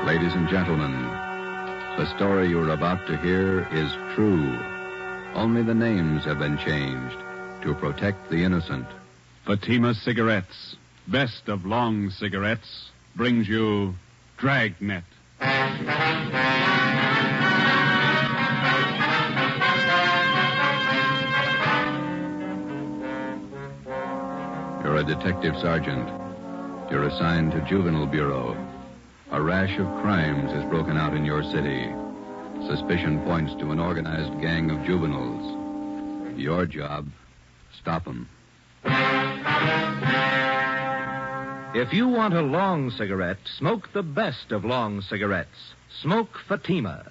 Ladies and gentlemen, the story you're about to hear is true. Only the names have been changed to protect the innocent. Fatima Cigarettes, best of long cigarettes, brings you Dragnet. You're a detective sergeant. You're assigned to Juvenile Bureau. A rash of crimes has broken out in your city. Suspicion points to an organized gang of juveniles. Your job, stop them. If you want a long cigarette, smoke the best of long cigarettes. Smoke Fatima.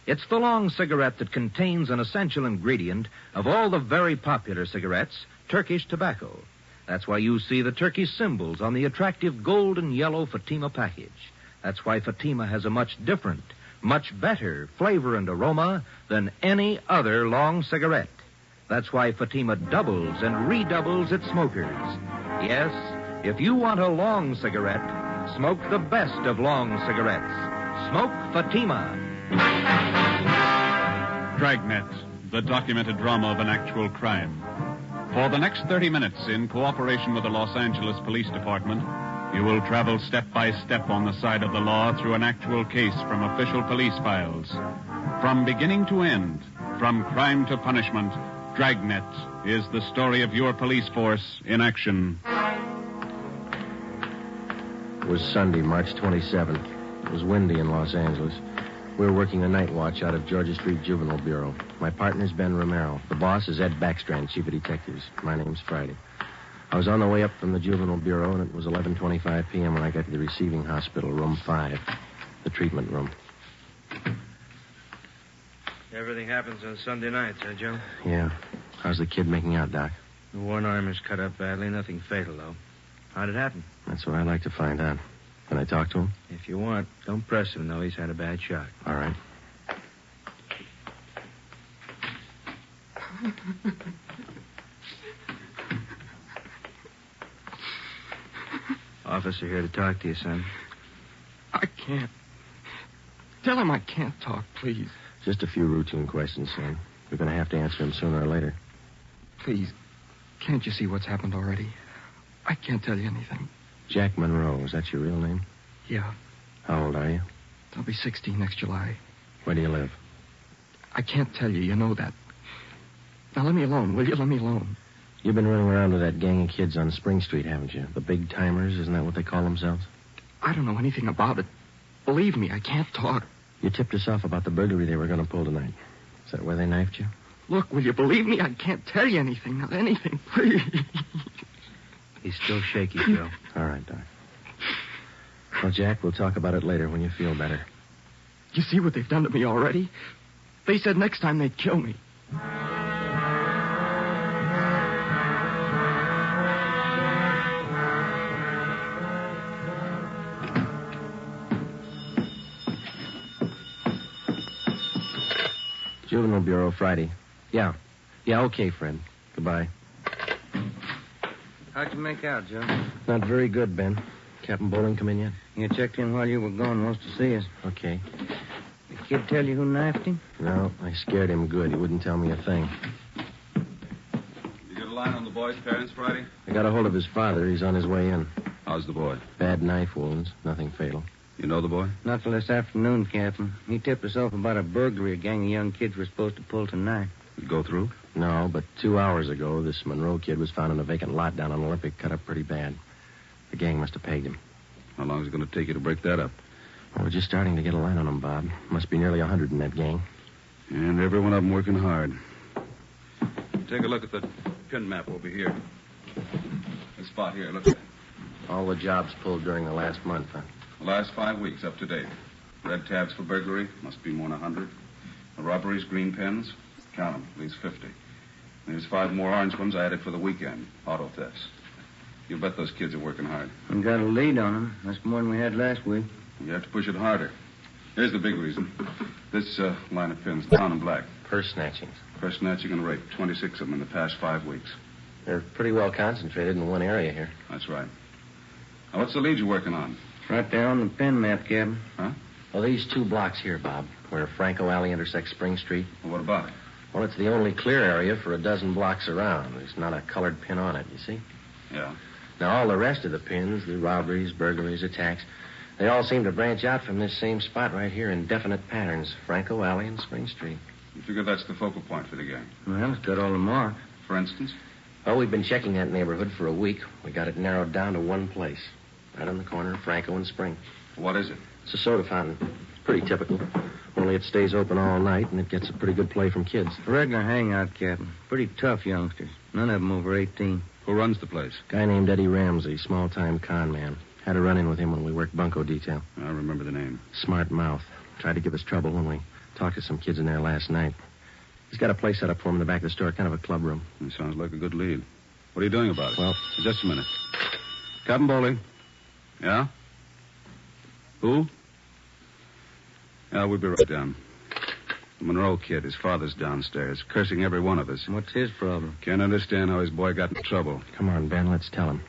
It's the long cigarette that contains an essential ingredient of all the very popular cigarettes, Turkish tobacco. That's why you see the Turkish symbols on the attractive gold and yellow Fatima package. That's why Fatima has a much different, much better flavor and aroma than any other long cigarette. That's why Fatima doubles and redoubles its smokers. Yes, if you want a long cigarette, smoke the best of long cigarettes. Smoke Fatima. Dragnet, the documented drama of an actual crime. For the next 30 minutes, in cooperation with the Los Angeles Police Department, you will travel step by step on the side of the law through an actual case from official police files. From beginning to end, from crime to punishment, Dragnet is the story of your police force in action. It was Sunday, March 27th. It was windy in Los Angeles. We were working the night watch out of Georgia Street Juvenile Bureau. My partner's Ben Romero. The boss is Ed Backstrand, chief of detectives. My name's Friday. I was on the way up from the Juvenile Bureau, and it was 11:25 p.m. when I got to the receiving hospital, room 5, the treatment room. Everything happens on Sunday nights, huh, Joe? Yeah. How's the kid making out, Doc? The one arm is cut up badly. Nothing fatal, though. How'd it happen? That's what I'd like to find out. Can I talk to him? If you want. Don't press him, though. He's had a bad shock. All right. Officer here to talk to you, son. I can't. Tell him I can't talk, please. Just a few routine questions, son. We're going to have to answer them sooner or later. Please, can't you see what's happened already? I can't tell you anything. Jack Monroe, is that your real name? Yeah, How old are you? I'll be 16 next July. Where do you live? I can't tell you, you know that. Now let me alone, will you? Let me alone. You've been running around with that gang of kids on Spring Street, haven't you? The big timers, isn't that what they call themselves? I don't know anything about it. Believe me, I can't talk. You tipped us off about the burglary they were going to pull tonight. Is that where they knifed you? Look, will you believe me? I can't tell you anything, not anything, please. He's still shaky, Joe. All right, Doc. Well, Jack, we'll talk about it later when you feel better. You see what they've done to me already? They said next time they'd kill me. Juvenile Bureau, Friday. Yeah. Yeah, okay, Fred. Goodbye. How'd you make out, Joe? Not very good, Ben. Captain Bowling come in yet? You checked in while you were gone. Wants to see us. Okay. The kid tell you who knifed him? No, I scared him good. He wouldn't tell me a thing. You get a line on the boy's parents, Friday? I got a hold of his father. He's on his way in. How's the boy? Bad knife wounds. Nothing fatal. You know the boy? Not till this afternoon, Captain. He tipped us off about a burglary a gang of young kids were supposed to pull tonight. Did it go through? No, but 2 hours ago, this Monroe kid was found in a vacant lot down on Olympic, cut up pretty bad. The gang must have pegged him. How long is it going to take you to break that up? Well, we're just starting to get a line on him, Bob. Must be nearly 100 in that gang. And every one of them working hard. Take a look at the pin map over here. This spot here, look at it. All the jobs pulled during the last month, huh? The last 5 weeks, up to date. Red tabs for burglary, must be more than 100. The robberies, green pens, count them, at least 50. There's 5 more orange ones I added for the weekend, auto thefts. You bet those kids are working hard. We got a lead on them. That's more than we had last week. You have to push it harder. Here's the big reason. This line of pins, down in black. Purse snatchings. Purse snatching and rape, 26 of them in the past 5 weeks. They're pretty well concentrated in one area here. That's right. Now, what's the lead you're working on? Right there on the pen map, Captain. Huh? Well, these 2 blocks here, Bob, where Franco Alley intersects Spring Street. Well, what about it? Well, it's the only clear area for a dozen blocks around. There's not a colored pin on it, you see? Yeah. Now, all the rest of the pins, the robberies, burglaries, attacks, they all seem to branch out from this same spot right here in definite patterns. Franco Alley and Spring Street. You figure that's the focal point for the gang? Well, it's got all the marks. For instance? Well, we've been checking that neighborhood for a week. We got it narrowed down to one place. Right on the corner of Franco and Spring. What is it? It's a soda fountain. It's pretty typical. Only it stays open all night, and it gets a pretty good play from kids. Regular hangout, Captain. Pretty tough youngsters. None of them over 18. Who runs the place? Guy named Eddie Ramsey, small-time con man. Had a run-in with him when we worked bunco detail. I remember the name. Smart mouth. Tried to give us trouble when we talked to some kids in there last night. He's got a place set up for him in the back of the store, kind of a club room. It sounds like a good lead. What are you doing about it? Well, just a minute. Captain Bowling. Yeah? Who? Yeah, we'll be right down. The Monroe kid, his father's downstairs, cursing every one of us. What's his problem? Can't understand how his boy got in trouble. Come on, Ben, let's tell him.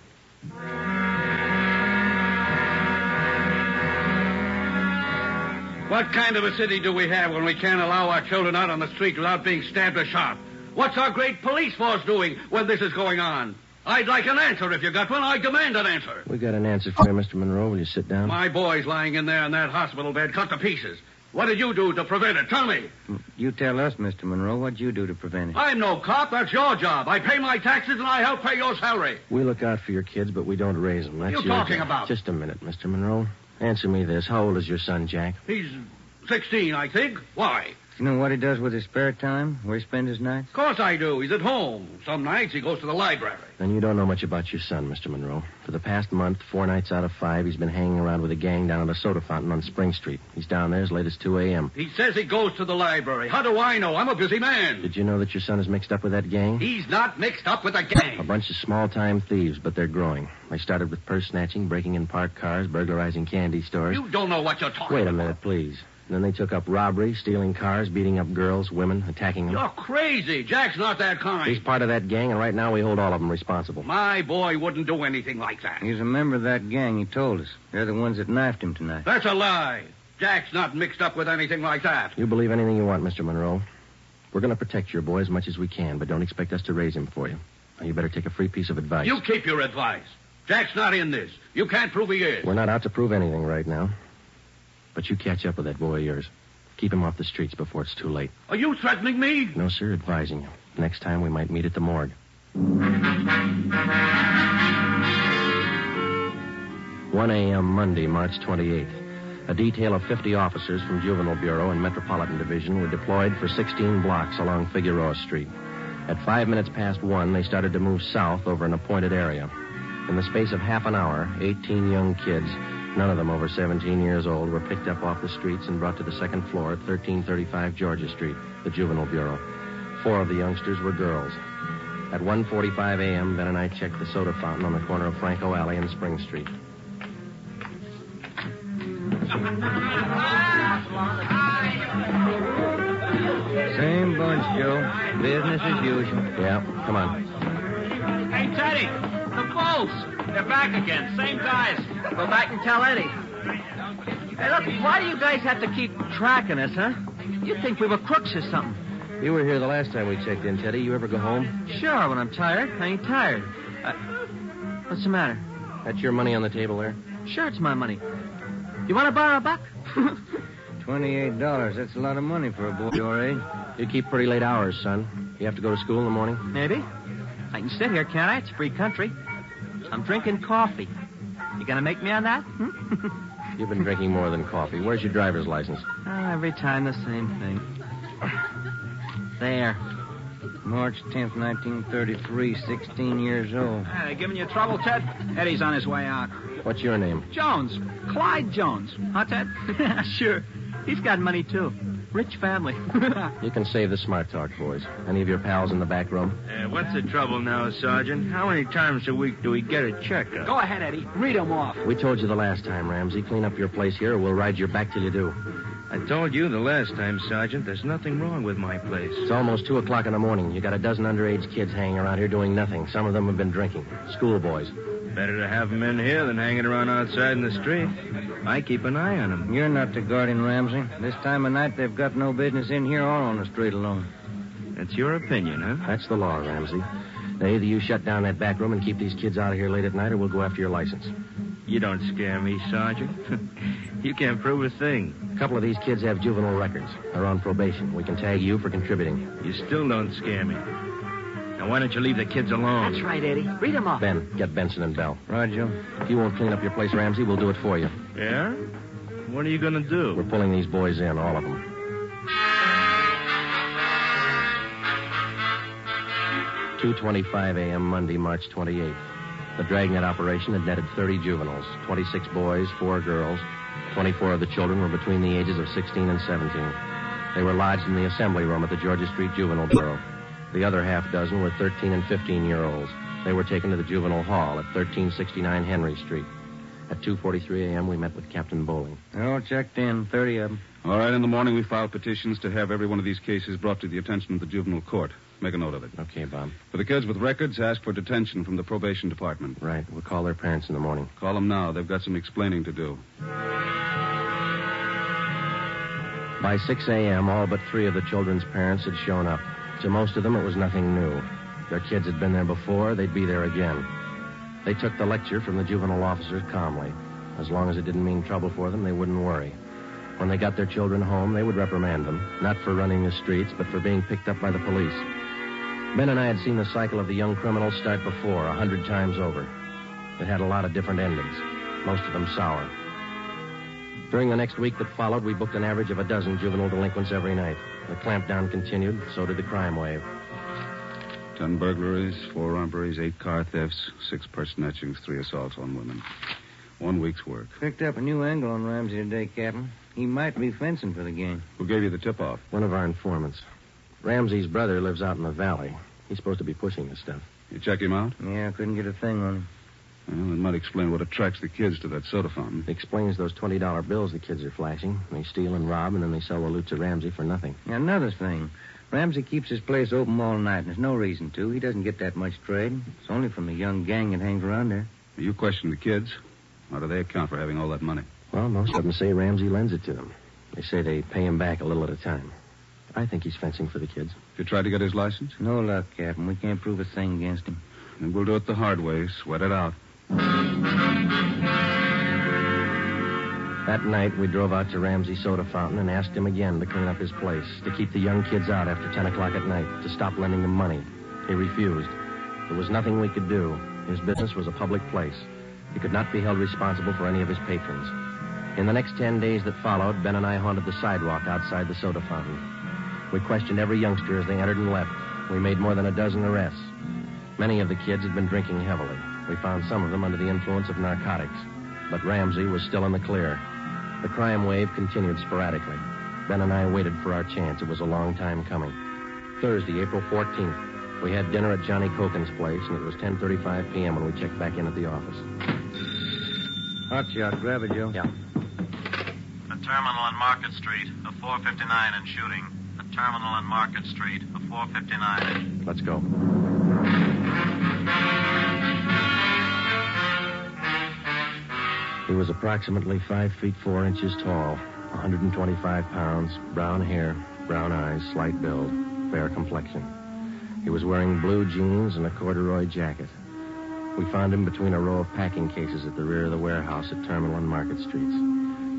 What kind of a city do we have when we can't allow our children out on the street without being stabbed or shot? What's our great police force doing when this is going on? I'd like an answer if you got one. I demand an answer. We got an answer for you, Mr. Monroe. Will you sit down? My boy's lying in there in that hospital bed, cut to pieces. What did you do to prevent it? Tell me. You tell us, Mr. Monroe. What'd you do to prevent it? I'm no cop. That's your job. I pay my taxes and I help pay your salary. We look out for your kids, but we don't raise them. That's What are you your talking job. about? Just a minute, Mr. Monroe. Answer me this. How old is your son, Jack? He's 16, I think. Why? You know what he does with his spare time? Where he spends his nights? Of course I do. He's at home. Some nights he goes to the library. Then you don't know much about your son, Mr. Monroe. For the past month, 4 nights out of 5, he's been hanging around with a gang down at a soda fountain on Spring Street. He's down there as late as 2 a.m. He says he goes to the library. How do I know? I'm a busy man. Did you know that your son is mixed up with that gang? He's not mixed up with a A gang. bunch of small-time thieves, but they're growing. They started with purse snatching, breaking in parked cars, burglarizing candy stores. You don't know what you're talking Wait a about. minute, please. Then they took up robbery, stealing cars, beating up girls, women, attacking them. You're crazy. Jack's not that kind. He's part of that gang, and right now we hold all of them responsible. My boy wouldn't do anything like that. He's a member of that gang, he told us. They're the ones that knifed him tonight. That's a lie. Jack's not mixed up with anything like that. You believe anything you want, Mr. Monroe. We're going to protect your boy as much as we can, but don't expect us to raise him for you. Now, you better take a free piece of advice. You keep your advice. Jack's not in this. You can't prove he is. We're not out to prove anything right now. But you catch up with that boy of yours. Keep him off the streets before it's too late. Are you threatening me? No, sir, advising you. Next time we might meet at the morgue. 1 a.m. Monday, March 28th. A detail of 50 officers from Juvenile Bureau and Metropolitan Division were deployed for 16 blocks along Figueroa Street. At 5 minutes past 1, they started to move south over an appointed area. In the space of half an hour, 18 young kids, none of them over 17 years old, were picked up off the streets and brought to the second floor at 1335 Georgia Street, the Juvenile Bureau. 4 of the youngsters were girls. At 1:45 a.m., Ben and I checked the soda fountain on the corner of Franco Alley and Spring Street. Same bunch, Joe. Business as usual. Yeah, come on. Hey, Teddy, the Bulls. They're back again. Same guys. Go back and tell Eddie. Hey, look, why do you guys have to keep tracking us, huh? You'd think we were crooks or something. You were here the last time we checked in, Teddy. You ever go home? Sure, when I'm tired. I ain't tired. What's the matter? That's your money on the table there? Sure, it's my money. You want to borrow a buck? $28. That's a lot of money for a boy your age. You keep pretty late hours, son. You have to go to school in the morning? Maybe. I can sit here, can't I? It's free country. I'm drinking coffee. You gonna make me on that? You've been drinking more than coffee. Where's your driver's license? Every time the same thing. There. March 10th, 1933, 16 years old. They giving you trouble, Ted? Eddie's on his way out. What's your name? Jones. Clyde Jones. Huh, Ted? Sure. He's got money, too. Rich family. You can save the smart talk, boys. Any of your pals in the back room? What's the trouble now, Sergeant? How many times a week do we get a checkup? Go ahead, Eddie. Read 'em off. We told you the last time, Ramsey. Clean up your place here or we'll ride your back till you do. I told you the last time, Sergeant, there's nothing wrong with my place. It's almost 2 o'clock in the morning. You got a dozen underage kids hanging around here doing nothing. Some of them have been drinking. Schoolboys. Better to have them in here than hanging around outside in the street. I keep an eye on them. You're not the guardian, Ramsey. This time of night, they've got no business in here or on the street alone. That's your opinion, huh? That's the law, Ramsey. Now, either you shut down that back room and keep these kids out of here late at night, or we'll go after your license. You don't scare me, Sergeant. You can't prove a thing. A couple of these kids have juvenile records. They're on probation. We can tag you for contributing. You still don't scare me. Now, why don't you leave the kids alone? That's right, Eddie. Read them off. Ben, get Benson and Bell. Roger. If you won't clean up your place, Ramsey, we'll do it for you. Yeah? What are you going to do? We're pulling these boys in, all of them. 2:25 a.m. Monday, March 28th. The Dragnet operation had netted 30 juveniles, 26 boys, 4 girls. 24 of the children were between the ages of 16 and 17. They were lodged in the assembly room at the Georgia Street Juvenile Bureau. The other half dozen were 13 and 15-year-olds. They were taken to the juvenile hall at 1369 Henry Street. At 2:43 a.m., we met with Captain Bowling. They're all checked in, 30 of them. All right, in the morning we filed petitions to have every one of these cases brought to the attention of the juvenile court. Make a note of it. Okay, Bob. For the kids with records, ask for detention from the probation department. Right. We'll call their parents in the morning. Call them now. They've got some explaining to do. By 6 a.m., all but 3 of the children's parents had shown up. To most of them, it was nothing new. Their kids had been there before. They'd be there again. They took the lecture from the juvenile officers calmly. As long as it didn't mean trouble for them, they wouldn't worry. When they got their children home, they would reprimand them, not for running the streets, but for being picked up by the police. Ben and I had seen the cycle of the young criminals start before, 100 times over. It had a lot of different endings, most of them sour. During the next week that followed, we booked an average of a dozen juvenile delinquents every night. The clampdown continued, so did the crime wave. 10 burglaries, 4 robberies, 8 car thefts, 6 person etchings, 3 assaults on women. 1 week's work. Picked up a new angle on Ramsey today, Captain. He might be fencing for the game. Who gave you the tip-off? One of our informants. Ramsey's brother lives out in the valley. He's supposed to be pushing this stuff. You check him out? Yeah, I couldn't get a thing on him. Well, it might explain what attracts the kids to that soda fountain. It explains those $20 bills the kids are flashing. They steal and rob, and then they sell the loot to Ramsey for nothing. Another thing. Ramsey keeps his place open all night, and there's no reason to. He doesn't get that much trade. It's only from the young gang that hangs around there. You question the kids? How do they account for having all that money? Well, most of them say Ramsey lends it to them. They say they pay him back a little at a time. I think he's fencing for the kids. You tried to get his license? No luck, Captain. We can't prove a thing against him. Then we'll do it the hard way. Sweat it out. That night, we drove out to Ramsey's soda fountain and asked him again to clean up his place, to keep the young kids out after 10 o'clock at night, to stop lending them money. He refused. There was nothing we could do. His business was a public place. He could not be held responsible for any of his patrons. In the next 10 days that followed, Ben and I haunted the sidewalk outside the soda fountain. We questioned every youngster as they entered and left. We made more than a dozen arrests. Many of the kids had been drinking heavily. We found some of them under the influence of narcotics. But Ramsey was still in the clear. The crime wave continued sporadically. Ben and I waited for our chance. It was a long time coming. Thursday, April 14th, we had dinner at Johnny Cokin's place, and it was 10:35 p.m. when we checked back in at the office. Hot shot. Grab it, Joe. Yeah. A terminal on Market Street, a 459 and shooting. A terminal on Market Street, a 459. Let's go. He was approximately 5 feet 4 inches tall, 125 pounds, brown hair, brown eyes, slight build, fair complexion. He was wearing blue jeans and a corduroy jacket. We found him between a row of packing cases at the rear of the warehouse at Terminal and Market Streets.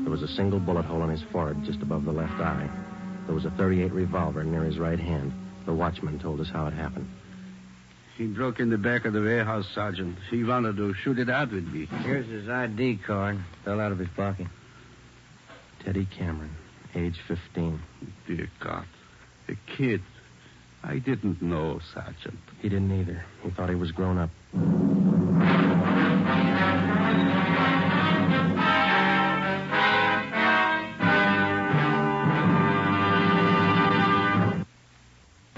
There was a single bullet hole in his forehead just above the left eye. There was a .38 revolver near his right hand. The watchman told us how it happened. He broke in the back of the warehouse, Sergeant. He wanted to shoot it out with me. Here's his ID card. Fell out of his pocket. Teddy Cameron, age 15. Dear God. A kid. I didn't know, Sergeant. He didn't either. He thought he was grown up.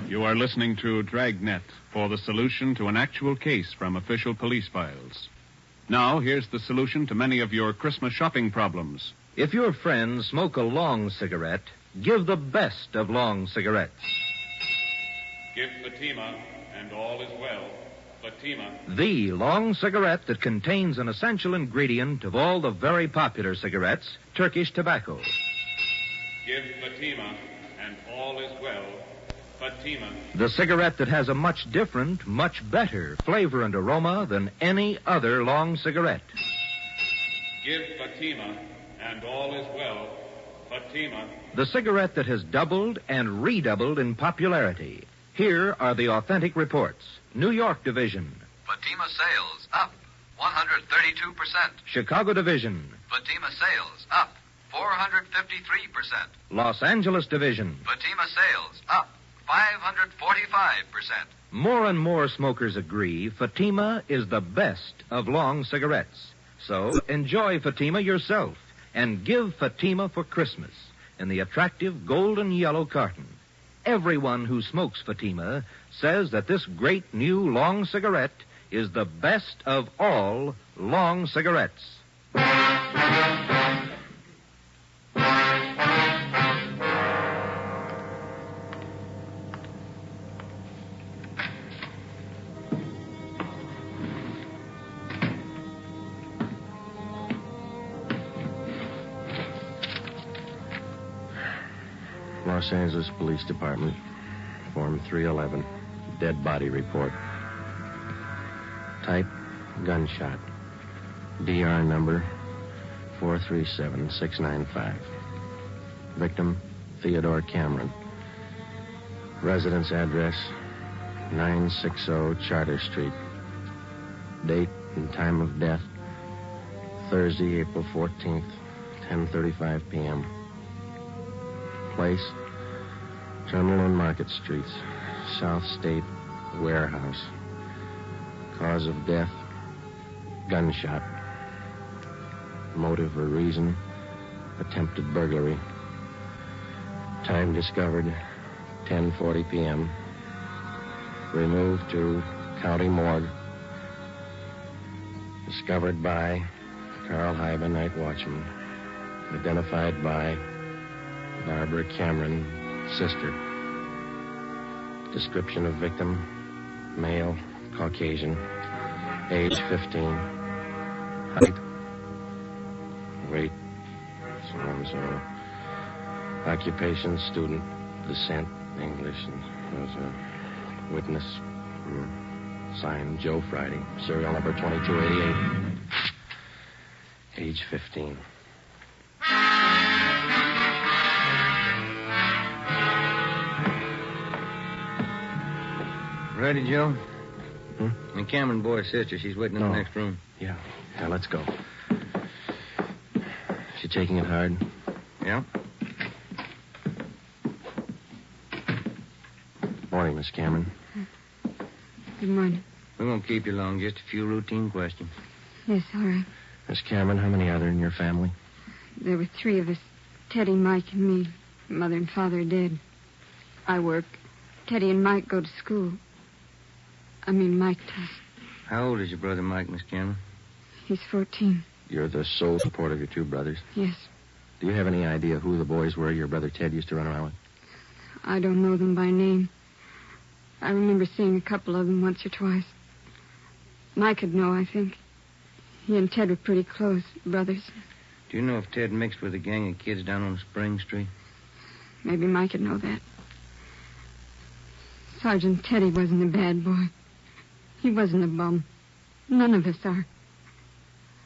You are listening to Dragnet for the solution to an actual case from official police files. Now, here's the solution to many of your Christmas shopping problems. If your friends smoke a long cigarette, give the best of long cigarettes. Give Fatima, and all is well. Fatima. The long cigarette that contains an essential ingredient of all the very popular cigarettes, Turkish tobacco. Give Fatima, and all is well. Fatima. The cigarette that has a much different, much better flavor and aroma than any other long cigarette. Give Fatima, and all is well. Fatima. The cigarette that has doubled and redoubled in popularity. Here are the authentic reports. New York Division. Fatima sales up 132%. Chicago Division. Fatima sales up 453%. Los Angeles Division. Fatima sales up 545%. More and more smokers agree Fatima is the best of long cigarettes. So enjoy Fatima yourself and give Fatima for Christmas in the attractive golden yellow carton. Everyone who smokes Fatima says that this great new long cigarette is the best of all long cigarettes. Los Angeles Police Department, Form 311, dead body report. Type, gunshot. DR number 437695. Victim, Theodore Cameron. Residence address, 960 Charter Street. Date and time of death, Thursday, April 14th, 10:35 p.m. Place, Terminal and Market Streets, South State Warehouse. Cause of death, gunshot. Motive or reason, attempted burglary. Time discovered, 10:40 p.m. Removed to County Morgue. Discovered by Carl Hyben, night watchman. Identified by Barbara Cameron, sister. Description of victim, male, Caucasian, age 15, height, weight, so and so. Occupation, student, descent, English, and was a witness. Signed Joe Friday, serial number 2288. Age 15. Ready, Joe? The Cameron boy's sister. She's waiting in the next room. Yeah, let's go. She taking it hard? Yeah. Morning, Miss Cameron. Good morning. We won't keep you long. Just a few routine questions. Yes, all right. Miss Cameron, how many are there in your family? There were 3 of us. Teddy, Mike, and me. Mother and father are dead. I work. Teddy and Mike go to school. Mike does. How old is your brother Mike, Miss Cameron? He's 14. You're the sole support of your 2 brothers? Yes. Do you have any idea who the boys were your brother Ted used to run around with? I don't know them by name. I remember seeing a couple of them once or twice. Mike would know, I think. He and Ted were pretty close, brothers. Do you know if Ted mixed with a gang of kids down on Spring Street? Maybe Mike would know that. Sergeant Teddy wasn't a bad boy. He wasn't a bum. None of us are.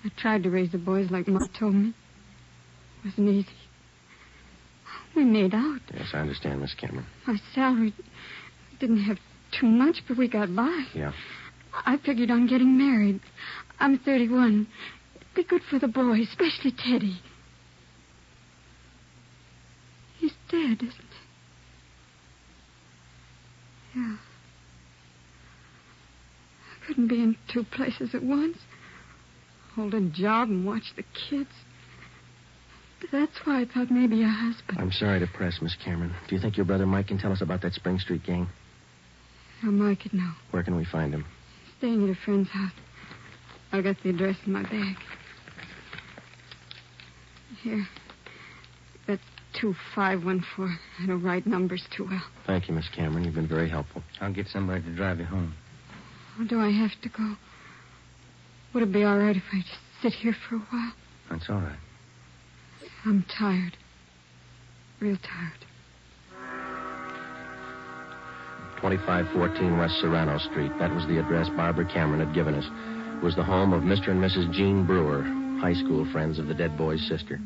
I tried to raise the boys like Ma told me. It wasn't easy. We made out. Yes, I understand, Miss Cameron. Our salary didn't have too much, but we got by. Yeah. I figured on getting married. I'm 31. It'd be good for the boys, especially Teddy. He's dead, isn't he? Yeah. I couldn't be in 2 places at once. Hold a job and watch the kids. That's why I thought maybe a husband. I'm sorry to press, Miss Cameron. Do you think your brother Mike can tell us about that Spring Street gang? How Mike could know. Where can we find him? Staying at a friend's house. I got the address in my bag. Here. 2514. I don't write numbers too well. Thank you, Miss Cameron. You've been very helpful. I'll get somebody to drive you home. Oh, do I have to go? Would it be all right if I just sit here for a while? That's all right. I'm tired. Real tired. 2514 West Serrano Street. That was the address Barbara Cameron had given us. It was the home of Mr. and Mrs. Jean Brewer, high school friends of the dead boy's sister.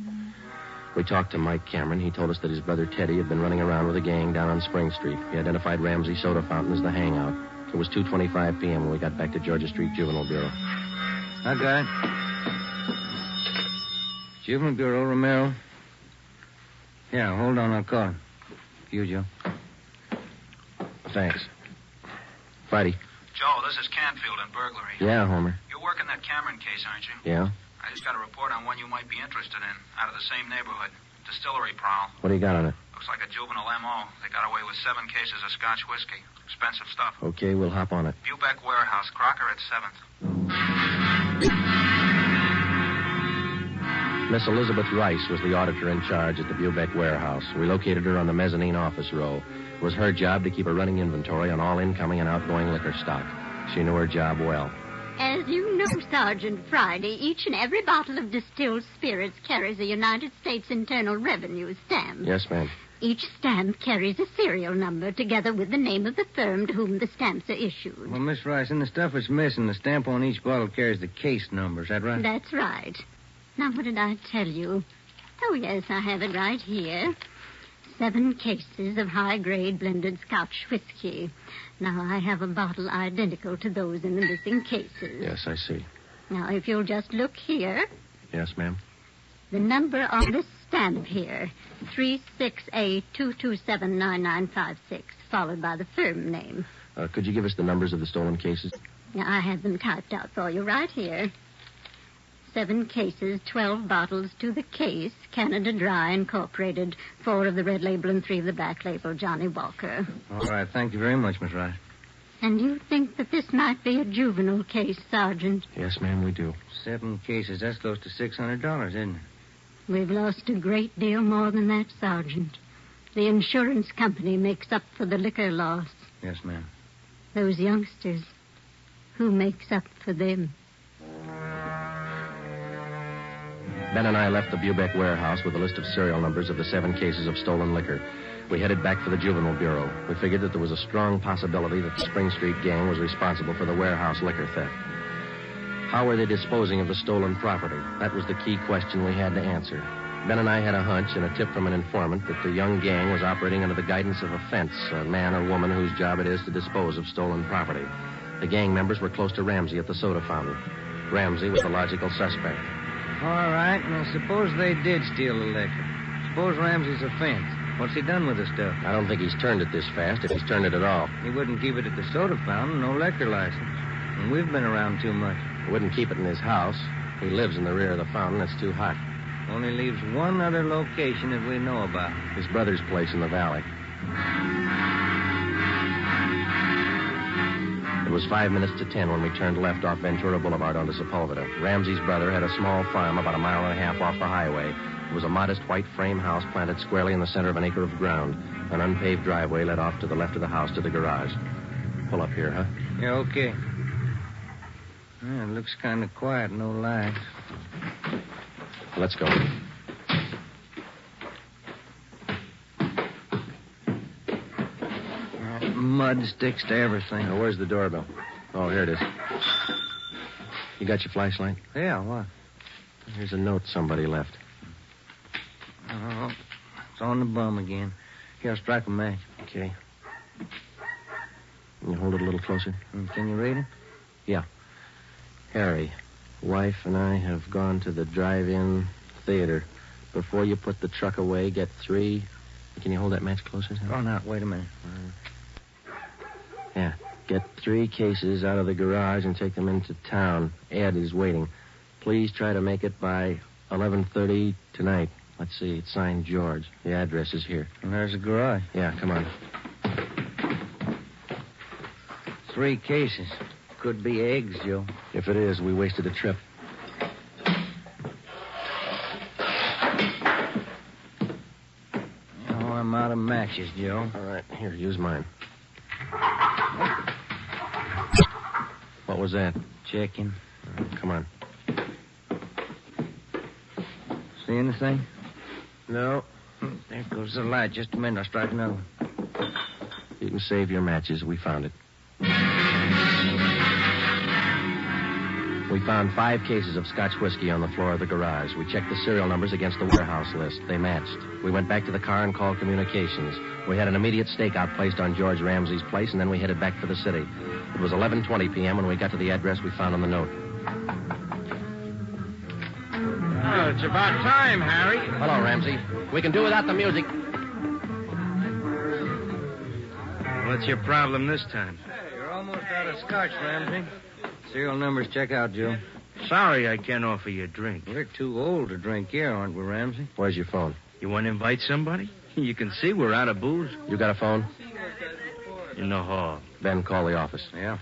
We talked to Mike Cameron. He told us that his brother Teddy had been running around with a gang down on Spring Street. He identified Ramsey Soda Fountain as the hangout. It was 2:25 p.m. when we got back to Georgia Street Juvenile Bureau. I got it. Juvenile Bureau, Romero. Yeah, hold on, I'll call him. You, Joe. Thanks. Friday. Joe, this is Canfield in burglary. Yeah, Homer. You're working that Cameron case, aren't you? Yeah? I just got a report on one you might be interested in, out of the same neighborhood. Distillery prowl. What do you got on it? Looks like a juvenile M.O. They got away with 7 cases of Scotch whiskey. Expensive stuff. Okay, we'll hop on it. Bubeck Warehouse, Crocker at 7th. Miss Elizabeth Rice was the auditor in charge at the Bubeck Warehouse. We located her on the mezzanine office row. It was her job to keep a running inventory on all incoming and outgoing liquor stock. She knew her job well. As you know, Sergeant Friday, each and every bottle of distilled spirits carries a United States Internal Revenue stamp. Yes, ma'am. Each stamp carries a serial number together with the name of the firm to whom the stamps are issued. Well, Miss Rice, in the stuff that's missing, the stamp on each bottle carries the case number. Is that right? That's right. Now, what did I tell you? Oh, yes, I have it right here. 7 cases of high-grade blended Scotch whiskey. Now, I have a bottle identical to those in the missing cases. Yes, I see. Now, if you'll just look here. Yes, ma'am. The number on this stamp here, 368-227-9956, followed by the firm name. Could you give us the numbers of the stolen cases? Now, I have them typed out for you right here. 7 cases, 12 bottles to the case, Canada Dry Incorporated, 4 of the red label and 3 of the black label, Johnny Walker. All right, thank you very much, Miss Rice. And you think that this might be a juvenile case, Sergeant? Yes, ma'am, we do. 7 cases, that's close to $600, isn't it? We've lost a great deal more than that, Sergeant. The insurance company makes up for the liquor loss. Yes, ma'am. Those youngsters, who makes up for them? Ben and I left the Bubeck Warehouse with a list of serial numbers of the 7 cases of stolen liquor. We headed back for the Juvenile Bureau. We figured that there was a strong possibility that the Spring Street gang was responsible for the warehouse liquor theft. How were they disposing of the stolen property? That was the key question we had to answer. Ben and I had a hunch and a tip from an informant that the young gang was operating under the guidance of a fence, a man or woman whose job it is to dispose of stolen property. The gang members were close to Ramsey at the soda fountain. Ramsey was the logical suspect. All right, now suppose they did steal the liquor. Suppose Ramsey's a fence. What's he done with the stuff? I don't think he's turned it this fast, if he's turned it at all. He wouldn't keep it at the soda fountain, no liquor license. And we've been around too much. He wouldn't keep it in his house. He lives in the rear of the fountain. It's too hot. Only leaves one other location that we know about. His brother's place in the valley. It was 5 minutes to 10 when we turned left off Ventura Boulevard onto Sepulveda. Ramsey's brother had a small farm about a mile and a half off the highway. It was a modest white frame house planted squarely in the center of an acre of ground. An unpaved driveway led off to the left of the house to the garage. Pull up here, huh? Yeah, okay. Yeah, it looks kind of quiet, no lights. Let's go. Mud sticks to everything. Now, where's the doorbell? Oh, here it is. You got your flashlight? Yeah, what? Here's a note somebody left. Oh, it's on the bum again. Here, I'll strike a match. Okay. Can you hold it a little closer? Can you read it? Yeah. Harry, wife and I have gone to the drive-in theater. Before you put the truck away, get 3... Can you hold that match closer? Oh, now, wait a minute. Yeah. Get 3 cases out of the garage and take them into town. Ed is waiting. Please try to make it by 11:30 tonight. Let's see. It's signed George. The address is here. And there's the garage. Yeah, come on. 3 cases. Could be eggs, Joe. If it is, we wasted a trip. out of matches, Joe. All right, here, use mine. What was that? Checking. Come on. See anything? No. There goes the light. Just a minute. I'll strike another one. You can save your matches. We found it. We found 5 cases of Scotch whiskey on the floor of the garage. We checked the serial numbers against the warehouse list. They matched. We went back to the car and called communications. We had an immediate stakeout placed on George Ramsey's place, and then we headed back for the city. It was 11:20 p.m. when we got to the address we found on the note. Oh, it's about time, Harry. Hello, Ramsey. We can do without the music. What's your problem this time? Hey, you're almost out of scotch, Ramsey. Serial numbers check out, Joe. Sorry I can't offer you a drink. We're too old to drink here, aren't we, Ramsey? Where's your phone? You want to invite somebody? You can see we're out of booze. You got a phone? In the hall. Ben, call the office. Yeah.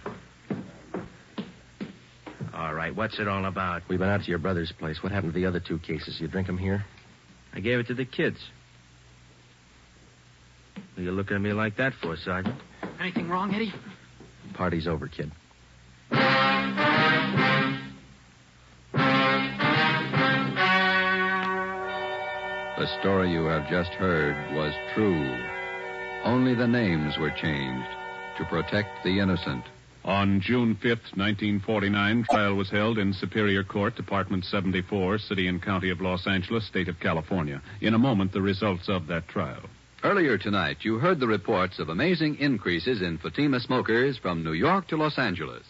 All right, what's it all about? We've been out to your brother's place. What happened to the other 2 cases? You drink them here? I gave it to the kids. What are you looking at me like that for, Sergeant? Anything wrong, Eddie? Party's over, kid. The story you have just heard was true. Only the names were changed to protect the innocent. On June 5th, 1949, trial was held in Superior Court, Department 74, City and County of Los Angeles, State of California. In a moment, the results of that trial. Earlier tonight, you heard the reports of amazing increases in Fatima smokers from New York to Los Angeles.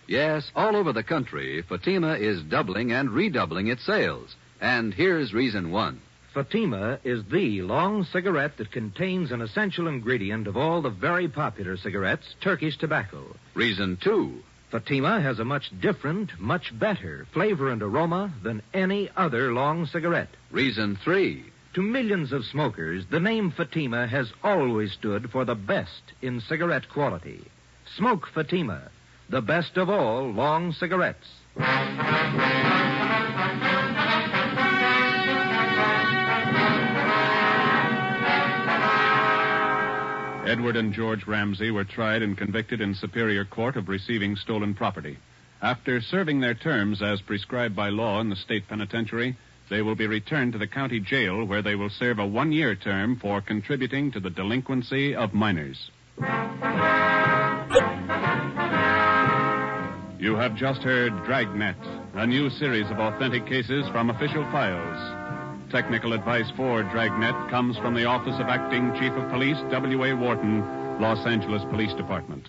Yes, all over the country, Fatima is doubling and redoubling its sales. And here's reason 1. Fatima is the long cigarette that contains an essential ingredient of all the very popular cigarettes, Turkish tobacco. Reason 2. Fatima has a much different, much better flavor and aroma than any other long cigarette. Reason 3. To millions of smokers, the name Fatima has always stood for the best in cigarette quality. Smoke Fatima, the best of all long cigarettes. Edward and George Ramsey were tried and convicted in Superior Court of receiving stolen property. After serving their terms as prescribed by law in the state penitentiary, they will be returned to the county jail where they will serve a 1-year term for contributing to the delinquency of minors. You have just heard Dragnet, a new series of authentic cases from official files. Technical advice for Dragnet comes from the Office of Acting Chief of Police, W.A. Wharton, Los Angeles Police Department.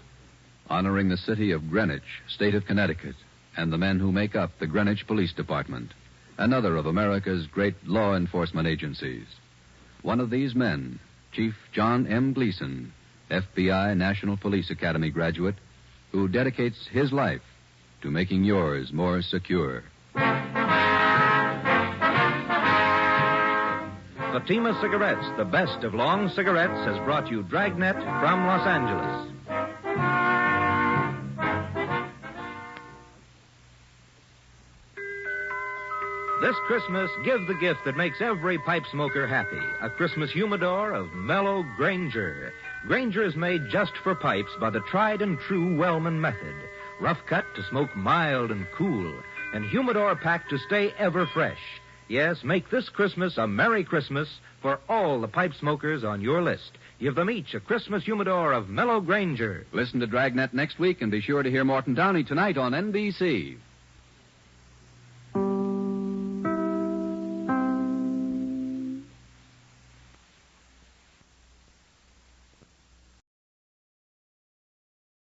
Honoring the city of Greenwich, state of Connecticut, and the men who make up the Greenwich Police Department, another of America's great law enforcement agencies. One of these men, Chief John M. Gleason, FBI National Police Academy graduate, who dedicates his life to making yours more secure. Fatima Cigarettes, the best of long cigarettes, has brought you Dragnet from Los Angeles. This Christmas, give the gift that makes every pipe smoker happy. A Christmas humidor of mellow Granger. Granger is made just for pipes by the tried and true Wellman method. Rough cut to smoke mild and cool, and humidor packed to stay ever fresh. Yes, make this Christmas a Merry Christmas for all the pipe smokers on your list. Give them each a Christmas humidor of mellow Granger. Listen to Dragnet next week and be sure to hear Morton Downey tonight on NBC.